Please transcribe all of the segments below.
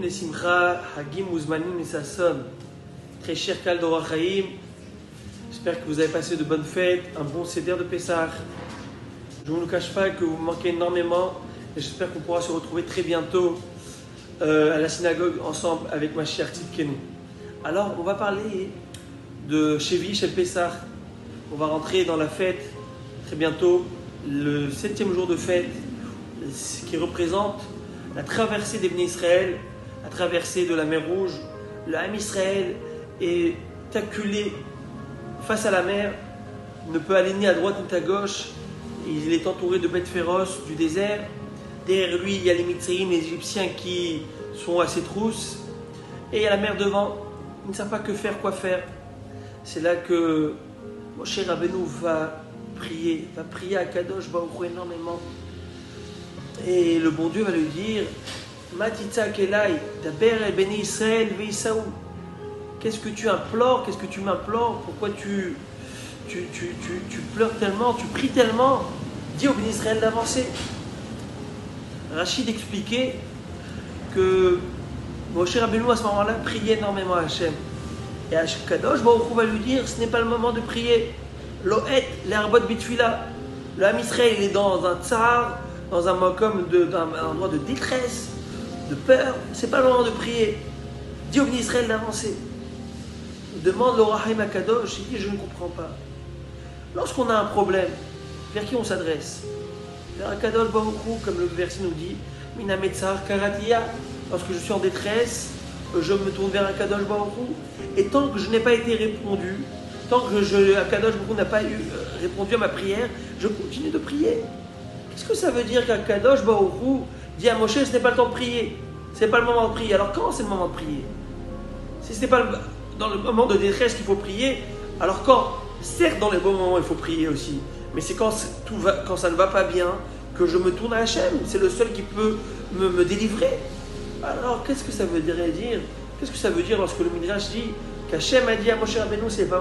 Mouzonim, Nesimcha, Hagim, Ouzmanim, Nesasson. Très cher Kal Dorachaim, j'espère que vous avez passé de bonnes fêtes, un bon Seder de Pessah. Je ne vous cache pas que vous me manquez énormément et j'espère qu'on pourra se retrouver très bientôt à la synagogue ensemble avec Mashiach Tzidkenu. Alors, on va parler de Shevish El Pessah. On va rentrer dans la fête très bientôt, le 7e jour de fête, ce qui représente la traversée des Bnei Israël, la traversée de la mer Rouge. Le Ham Israël est acculé face à la mer, ne peut aller ni à droite ni à gauche. Il est entouré de bêtes féroces du désert. Derrière lui, il y a les Mitzrayim, les Égyptiens qui sont à ses trousses. Et il y a la mer devant. Il ne sait pas que faire, quoi faire. C'est là que Moshe Rabbeinu va prier à Kadosh Baruch Hu énormément. Et le bon Dieu va lui dire: Matitzak Elai, Daber el Beni Israël Veisaou. Qu'est-ce que tu implores? Qu'est-ce que tu m'implores? Pourquoi tu pleures tellement? Tu pries tellement? Dis au Beni Israël d'avancer. Rachid expliquait que Moshe Rabbeinu à ce moment-là priait énormément à Hachem. Et Kadosh Baruch Hu va lui dire: ce n'est pas le moment de prier. Lo'et l'arbot bitfila. Le Ham Israël, il est dans un tsar, dans un endroit de détresse, de peur. C'est pas le moment de prier. Dis au Bnei Israël d'avancer. Demande l'Orahaim à Kadosh. Il dit: je ne comprends pas. Lorsqu'on a un problème, vers qui on s'adresse? Vers Kadosh Baruch Hu, comme le verset nous dit: Mina metzar karatiya. Lorsque je suis en détresse, je me tourne vers Kadosh Baruch Hu. Et tant que je n'ai pas été répondu, tant que Kadosh Baruch Hu n'a pas répondu à ma prière, je continue de prier. Qu'est-ce que ça veut dire qu'Akadosh Baruch Hu dit à Moshe: ce n'est pas le temps de prier, ce n'est pas le moment de prier? Alors quand c'est le moment de prier? Si ce n'est pas dans le moment de détresse qu'il faut prier, alors quand? Certes, dans les bons moments il faut prier aussi, mais c'est quand ça ne va pas bien que je me tourne à Hachem. C'est le seul qui peut me délivrer. Alors qu'est-ce que ça veut dire? Qu'est-ce que ça veut dire lorsque le Midrash dit qu'Hachem a dit à Moshe Rabbeinu: c'est pas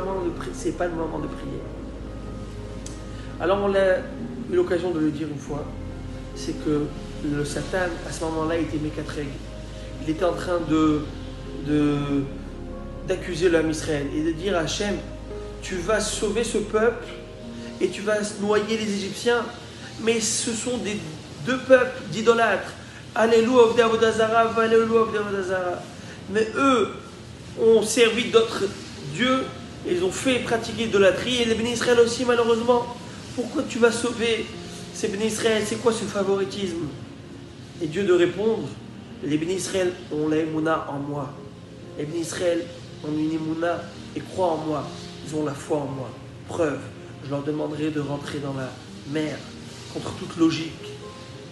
le moment de prier? Alors on a eu l'occasion de le dire une fois, c'est que le Satan à ce moment-là était Mekatreg. Il était en train d'accuser le Ham Israël et de dire à Hachem: tu vas sauver ce peuple et tu vas noyer les Égyptiens, mais ce sont des deux peuples d'idolâtres. Alléluia Ovdei Avodah Zara, Alléluia Ovdei Avodah Zara. Mais eux ont servi d'autres dieux, et ils ont fait pratiquer l'idolâtrie, et les Bnei Israël aussi malheureusement. Pourquoi tu vas sauver ces Bnei Israël? C'est quoi ce favoritisme? Et Dieu de répondre: les Bnei Israël ont la émouna en moi. Les Bnei Israël ont une émouna et croient en moi. Ils ont la foi en moi. Preuve, je leur demanderai de rentrer dans la mer contre toute logique.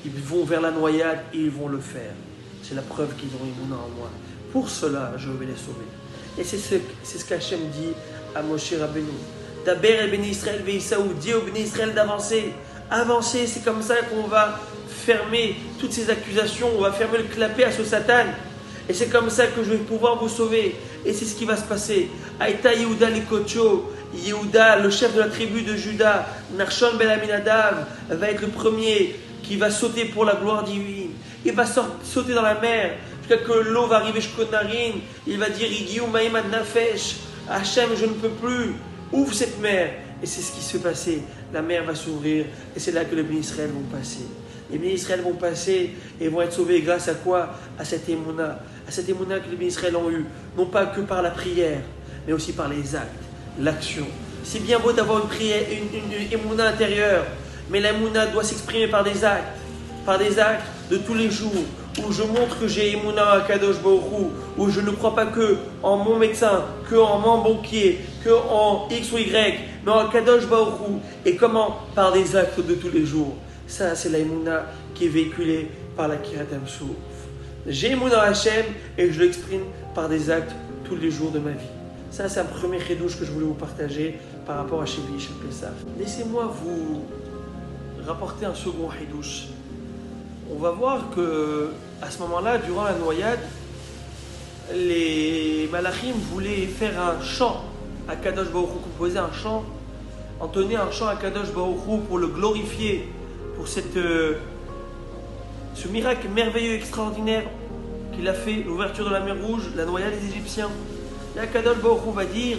Ils vont vers la noyade et ils vont le faire. C'est la preuve qu'ils ont émouna en moi. Pour cela, je vais les sauver. Et c'est ce qu'Hachem dit à Moshe Rabbeinu. Daber el Bnei Israël veisaou, dis au Bnei Israël d'avancer. Avancer, c'est comme ça qu'on va fermer toutes ces accusations, on va fermer le clapet à ce Satan. Et c'est comme ça que je vais pouvoir vous sauver. Et c'est ce qui va se passer. Aïta Yehuda Likocho, Yehuda, le chef de la tribu de Juda, Narshon ben Aminadav, va être le premier qui va sauter pour la gloire divine. Il va sauter dans la mer, jusqu'à que l'eau va arriver jusqu'au narines. Il va dire: Igiou Maïmad Nafesh, Hachem, je ne peux plus. Ouvre cette mer. Et c'est ce qui se passait. La mer va s'ouvrir et c'est là que les Bnei Israël vont passer. Les Bnei Israël vont passer et vont être sauvés grâce à quoi? À cette émouna. À cette émouna que les Bnei Israël ont eu. Non pas que par la prière, mais aussi par les actes, l'action. C'est bien beau d'avoir une prière, une émouna intérieure, mais l'émouna doit s'exprimer par des actes de tous les jours, où je montre que j'ai émouna à Kadosh Baruch Hu, où je ne crois pas que en mon médecin, que en mon banquier, que en X ou Y, mais en Kadosh Baruch Hu. Et comment? Par des actes de tous les jours. Ça, c'est la émouna qui est véhiculée par la Kirat Hamsouf. J'ai émouna à Hachem et je l'exprime par des actes tous les jours de ma vie. Ça, c'est un premier chidouche que je voulais vous partager par rapport à Shevish El Pessah. Laissez-moi vous rapporter un second chidouche. On va voir que à ce moment-là, durant la noyade, les Malachim voulaient faire un chant à Kadosh Baruch Hu, composer un chant, entonner un chant à Kadosh Baruch Hu pour le glorifier, pour ce miracle merveilleux, extraordinaire qu'il a fait l'ouverture de la mer Rouge, la noyade des Égyptiens. Et Akadosh Baruch Hu va dire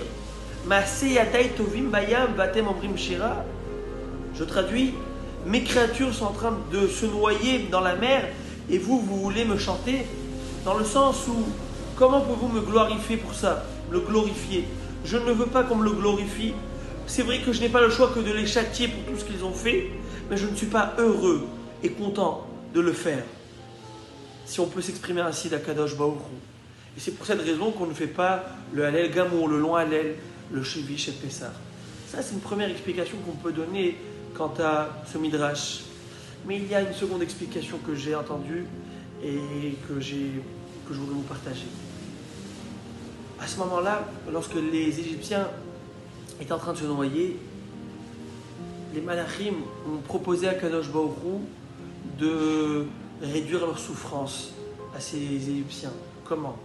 Maaseh yadai tovim bayam vatem omrim shira. Je traduis, mes créatures sont en train de se noyer dans la mer et vous voulez me chanter, dans le sens où, comment pouvez-vous me glorifier pour ça, le glorifier? Je ne veux pas qu'on me le glorifie. C'est vrai que je n'ai pas le choix que de les châtier pour tout ce qu'ils ont fait, mais je ne suis pas heureux et content de le faire. Si on peut s'exprimer ainsi d'Akadosh Baruch Hu. Et c'est pour cette raison qu'on ne fait pas le Hallel Gamour, le long Hallel, le Shevish et Pessah. Ça, c'est une première explication qu'on peut donner quant à ce Midrash. Mais il y a une seconde explication que j'ai entendue et que je voudrais vous partager. À ce moment-là, lorsque les Égyptiens étaient en train de se noyer, les Malachim ont proposé à Kadosh Baruch Hu de réduire leur souffrance à ces Égyptiens. Comment?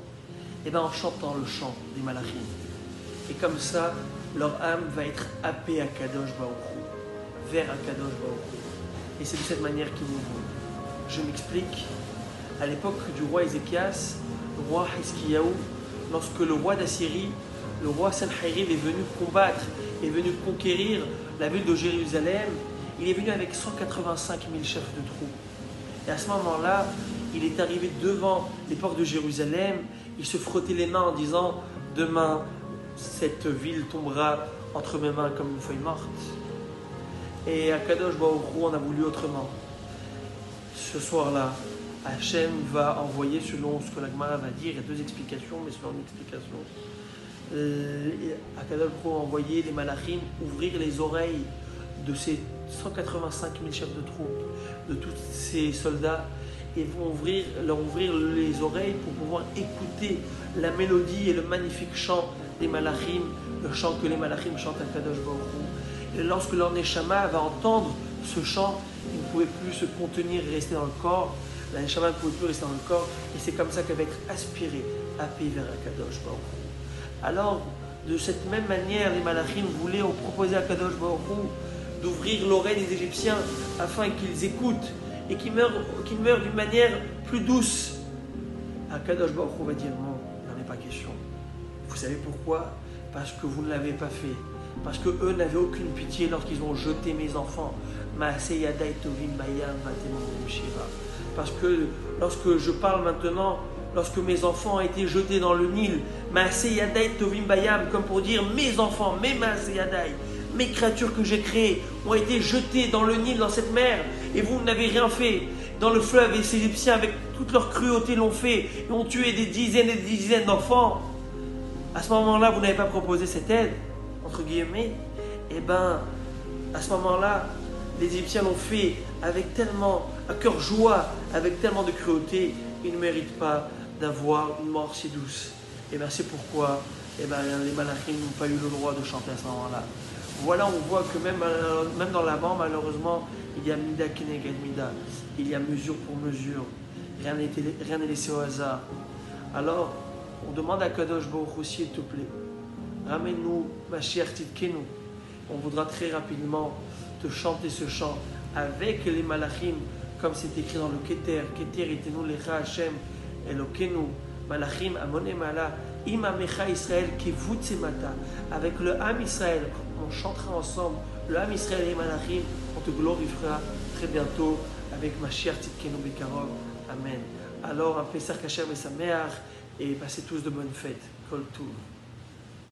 Eh bien en chantant le chant des Malachim. Et comme ça, leur âme va être happée à Kadosh Baruch Hu, vers Kadosh Baruch Hu. Et c'est de cette manière qu'ils nous vont. Je m'explique. À l'époque du roi Ézéchias, le roi Hiskiyahu, lorsque le roi d'Assyrie, le roi Sanherib est venu combattre, est venu conquérir la ville de Jérusalem, il est venu avec 185 000 chefs de troupes. Et à ce moment-là, il est arrivé devant les portes de Jérusalem, il se frottait les mains en disant « Demain, cette ville tombera entre mes mains comme une feuille morte. » Et à Kadosh Baruch Hu, on a voulu autrement. Ce soir-là, Hachem va envoyer, selon ce que la Gemara va dire, il y a deux explications, mais selon une explication, Akadosh Baruch Hu a envoyé les Malachim ouvrir les oreilles de ces 185 000 chefs de troupes, de tous ces soldats, et vont leur ouvrir les oreilles pour pouvoir écouter la mélodie et le magnifique chant des Malachim, le chant que les Malachim chantent à Kadosh Baruch Hu. Et lorsque leur Neshama va entendre ce chant, il ne pouvait plus se contenir et rester dans le corps. La Neshama ne pouvait plus rester dans le corps, et c'est comme ça qu'elle va être aspirée, happée vers Akadosh Baruch Hu. Alors, de cette même manière, les Malachim voulaient proposer à Akadosh Baruch Hu d'ouvrir l'oreille des Égyptiens afin qu'ils écoutent et qu'ils meurent d'une manière plus douce. Akadosh Baruch Hu va dire non, il n'en est pas question. Vous savez pourquoi? Parce que vous ne l'avez pas fait. Parce qu'eux n'avaient aucune pitié lorsqu'ils ont jeté mes enfants. Parce que lorsque je parle maintenant, lorsque mes enfants ont été jetés dans le Nil, comme pour dire mes enfants, mes créatures que j'ai créées ont été jetées dans le Nil, dans cette mer, et vous n'avez rien fait. Dans le fleuve, et ces Égyptiens, avec toute leur cruauté, l'ont fait, et ont tué des dizaines et des dizaines d'enfants. À ce moment-là, vous n'avez pas proposé cette aide, entre guillemets. Eh bien, à ce moment-là, les Égyptiens l'ont fait avec tellement, à cœur joie, avec tellement de cruauté, ils ne méritent pas d'avoir une mort si douce. Et bien c'est pourquoi les Malachim n'ont pas eu le droit de chanter à ce moment-là. Voilà, on voit que même dans la mort, malheureusement, il y a Mida Keneged Mida. Il y a mesure pour mesure. Rien n'est laissé au hasard. Alors, on demande à Kadosh Baruch Hu, s'il te plaît, ramène-nous Mashiach Tzidkenu. On voudra très rapidement te chanter ce chant avec les Malachim, comme c'est écrit dans le Keter. Keter itenu lecha Hashem Elokenu. Malachim amonem ala im amecha Israël kevutsemata. Avec le Ham Israël, on chantera ensemble. Le Ham Israël et Malachim, on te glorifiera très bientôt avec Mashiach Tzidkenu Bekarov. Amen. Alors un Pesach Kasher Mesameach et passez tous de bonnes fêtes. Kol Tov.